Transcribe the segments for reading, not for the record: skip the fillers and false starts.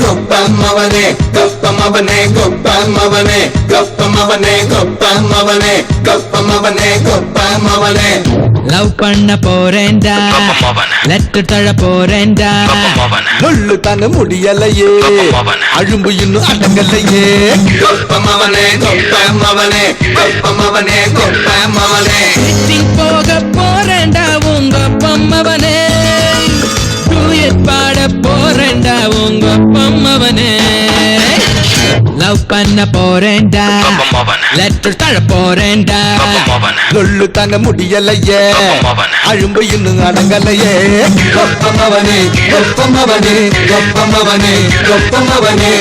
గొప్పమ్మవనే గొప్పమ్మవనే గొప్పమ్మవనే గొప్పమ్మవనే గొప్పమ్మవనే గొప్పమ్మవనే గొప్పమ్మవనే love பண்ண போறேன்டா letter தழ போறேன்டா நொள்ளு தாங்க முடியலையே அழும்பு இன்னும் அடங்கலையே గొప్పమ్మవనే గొప్పమ్మవనే గొప్పమ్మవనే గొప్పమ్మవనే போக போறேன்டா உங்க பொம்மவனே டூயட் பாட போறேன்டா உங்க பொம்மவனே லவ் பண்ண போறேன்டா லெட்டர் தழ போறேன்டா நொள்ளு தாங்க முடியலையே அழும்பு இன்னும் அடங்கலையே గొప్పమ్మవనే గొప్పమ్మవనే గొప్పమ్మవనే గొప్పమ్మవనే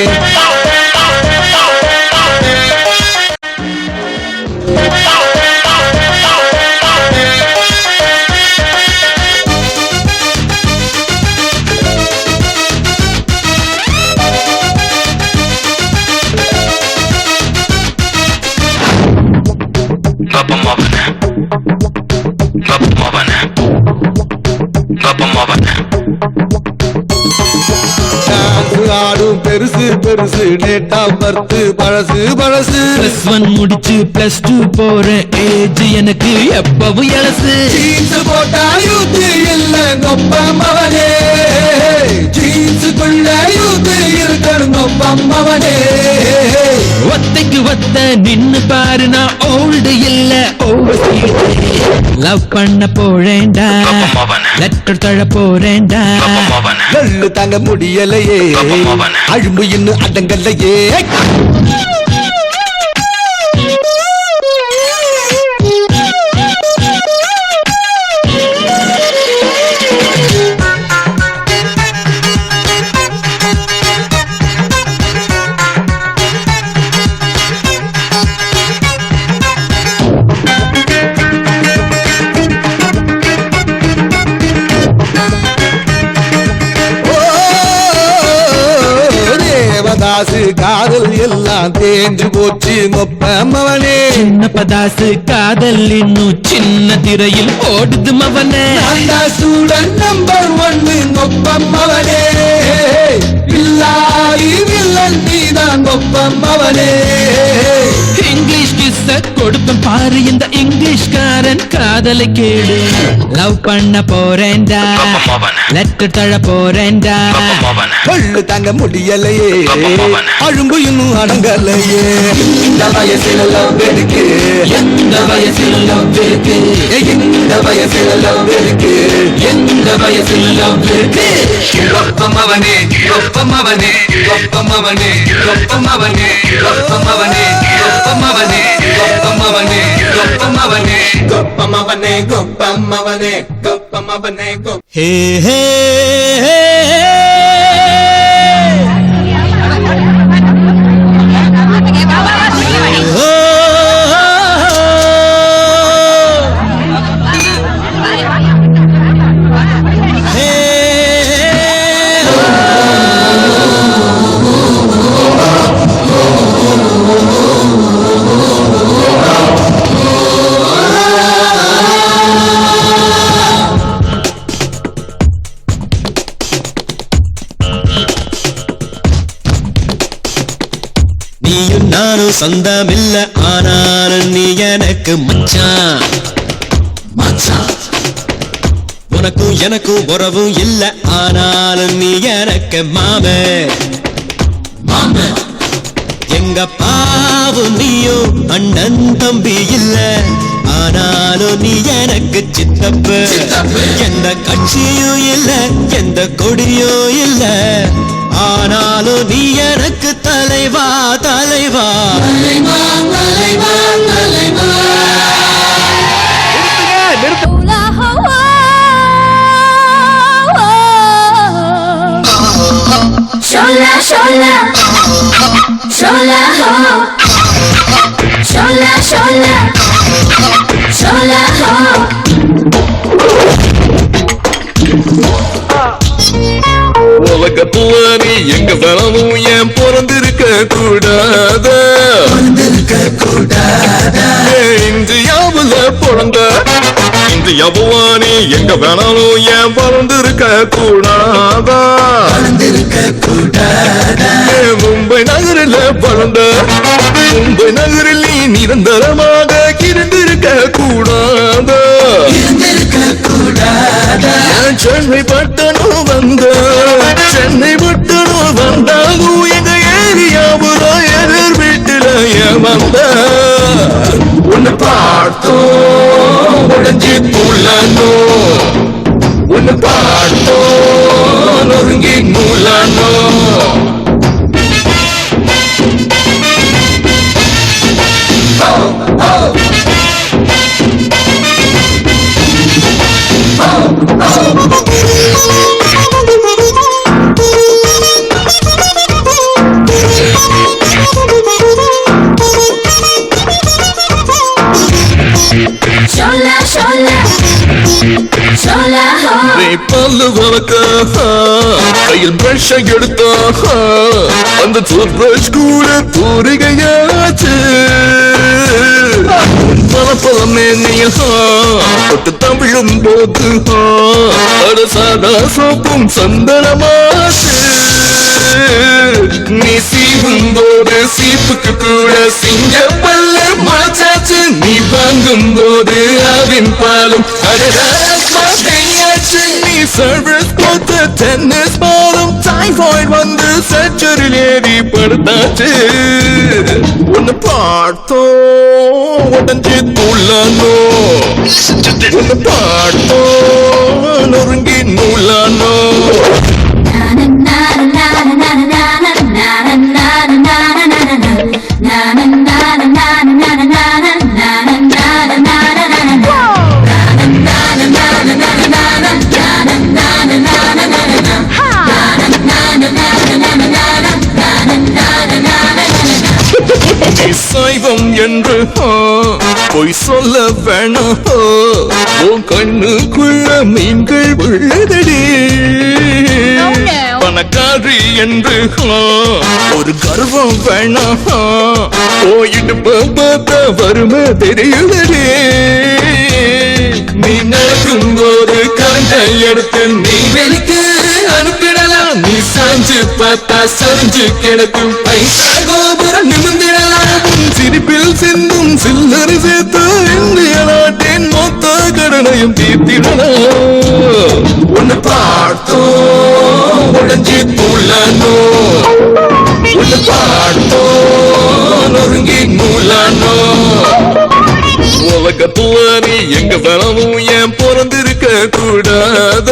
ஆடும் பெருசு பெருசு டேட் ஆஃப் பர்த் பழசு பழசு +1 முடிச்சு +2 போறேன் ஏஜ் எனக்கு எப்பவும் எலசு ஜீன்ஸ் போட்டா யூத் இல்ல கொப்பம்மவனே ஜீன்ஸுக்குள்ள யூத் இருக்கணும் கொப்பம்மவனே ஒத்தைக்கு ஒத்த நின்னு பாரு நான் ஓல்டு இல்ல லவ் பண்ண போறேன்டா லெட்டர் தழ போறேன்டா நொள்ளு தாங்க முடியலையே அழும்பு இன்னும் அடங்கலையே தேவதாசு காதல் எல்லாம் தேஞ்சு போச்சு கொப்பம்மவனே சின்ன பதாசு காதல் இன்னும் சின்ன திரையில் ஓடுது மவனே ஸ்டூடெண்ட் நம்பர் 1 கொப்பம்மவனே பில்லாயி வில்லன் நீதான் கொப்பம்மவனே இங்கிலீஷ் கிஸ்ஸ கொடுப்பேன் பாரு இந்த இங்கிலீஷ்காரன் காதலை கேடு லவ் பண்ண போறேன்டா லெட்டர் தழ போறேன்டா கொள்ளு தாங்க முடியலையே அழும்பு இன்னும் அடங்கலையே இந்த வயசுல லவ் இருக்கு எந்த வயசுல லவ் இருக்கு இந்த வயசுல லவ் இருக்கு எந்த வயசுல லவ் இருக்கு గొప్పమ్మవనే గొప్పమ్మవనే గొప్పమ్మవనే గొప్పమ్మవనే గొప్పమ్మవనే గొప్పమ్మవనే గొప్పమ్మవనే గొప్పమ్మవనే గొప్పమ్మవనే గొప్పమ్మవనే గొప్పమ్మవనే గొప్ప హే హే நீயும் நானும் சொந்தமில்ல ஆனாலும் நீ எனக்கு மச்சான் மச்சான் உனக்கும் எனக்கும் உறவும் இல்ல ஆனாலும் நீ எனக்கு மாமே மாமே எங்க பாவும் நீயும் அண்ணன் தம்பி இல்ல ஆனாலும் நீ எனக்கு சித்தப்பு எந்த கட்சியும் இல்ல எந்த கொடியும் இல்ல ஆனாலும் நீ எனக்கு தலைவா தலைவா தலைவா தலைவா தலைவா Shola, shola, shola, ho. Shola, shola, shola, ho. உலகத்துல நீ எங்க தனமும் ஏன் பிறந்திருக்க கூடாத இந்தியாவுல பிறந்த இந்த யபவானி எங்க வேணாலும் ஏன் பறந்திருக்க கூடாதா மும்பை நகரில் பறந்த மும்பை நகரில் நீ நிரந்தரமாக இருந்திருக்க கூடாதா சென்னை பட்டணம் வந்த சென்னை பட்டணம் வந்தாலும் எங்க ஏரியாவுல எதிர் வீட்டுல ஏமாந்த உன்னை பார்த்தோம் உடஞ்சி துள்ளனோ உன்னை பார்த்தோம் நொறுங்கி நூலானோ Shola, shola, shola ho. நீ பல்லு வளர்க்க கையில் பிரஷ் எடுத்த அந்த டூத் பிரஷ் கூட தூரிகையாச்சு பல பல மேனியில் தொட்டு தமிழும் போது அட சாதா சோப்பும் சந்தனமாச்சு நீ சீவும் போது சீப்புக்கு கூட சிங்க பல்ல மாச்சாச்சு நீ வாங்கும் போது ஆவின் பாலும் அடராச்சு நீ சர்வீஸ் போத்த டென்னிஸ் பாலும் டைஃபாய்டு வந்து சர்ச்சரில் ஏறி படுத்தாச்சு உன்னை பார்த்தோ உடஞ்சி துள்ளனோ உன்னை பார்த்தோ நொறுங்கி நூலானோ சைவம் என்று பொய் சொல்ல வேணாம் உன் கண்ணுக்குள்ள மீன்கள் உள்ளதடி பணக்காரி என்று ஒரு கர்வம் வேணாம் போயிட்டு பார்த்த வறுமை தெரியுதடி நீ நடக்கும் போது கரண்டை எடுத்து நீ வெளிக்கு அனுப்பிடலாம் நீ சாஞ்சு பார்த்தா சரிஞ்சு கிடக்கும் பைசா கோபுரம் நிமிந்திடலாம் சிரிப்பில் சிந்தும் சில்லறை சேர்த்து இந்திய நாட்டின் மொத்த கடனையும் தீர்த்திடலாம் உன்னை பார்த்தோ உடஞ்சி துள்ளனோ உன்னை பார்த்தோ நொறுங்கி நூலானோ உலகத்துல நீ எங்க வேணாலும் ஏன் பிறந்திருக்க கூடாத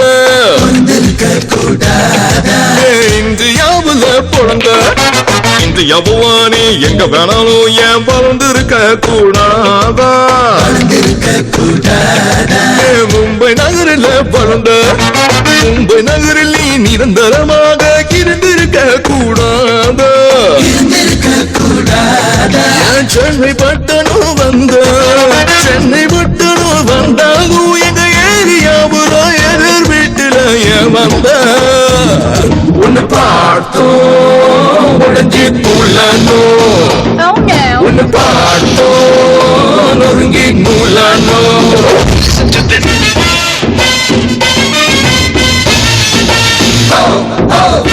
இந்தியாவுல பிறந்த இந்த யபவானி எங்க வேணாலும் ஏன் பறந்திருக்க கூடாதா மும்பை நகரில் பறந்த மும்பை நகரில் நீ நிரந்தரமாக இருந்திருக்க கூடாதா சென்னை பட்டணம் வந்த சென்னை பட்டணம் வந்தாலும் எங்க ஏரியாவுல எதிர் வீட்டுல ஏமாந்த உன்னை பார்த்தோம் உடஞ்சி துள்ளனோ உன்னை பார்த்தோம் நொறுங்கி நூலானோ Oh, oh.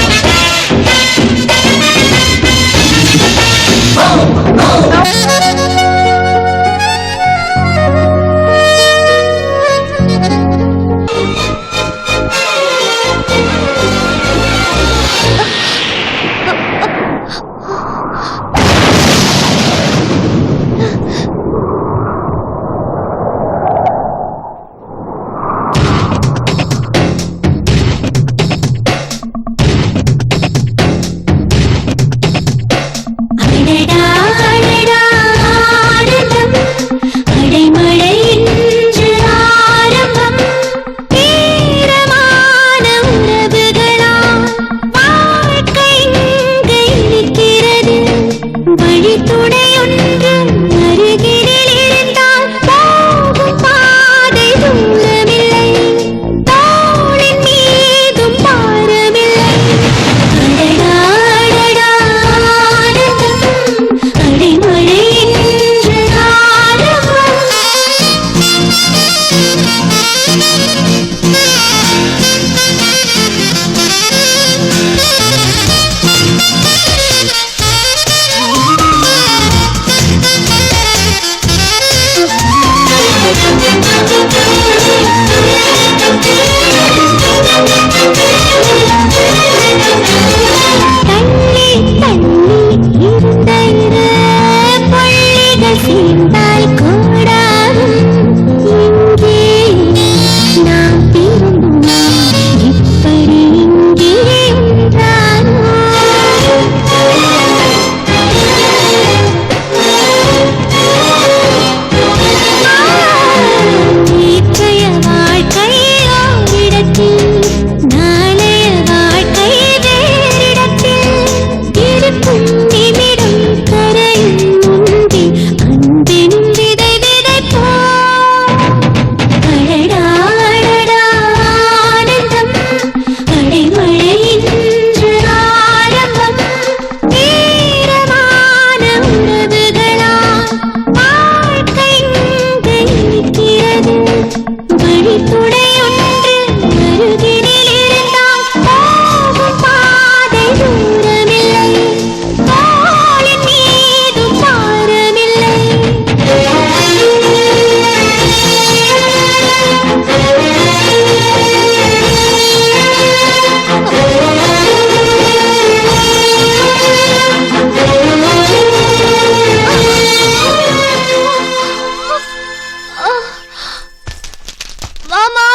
மாமா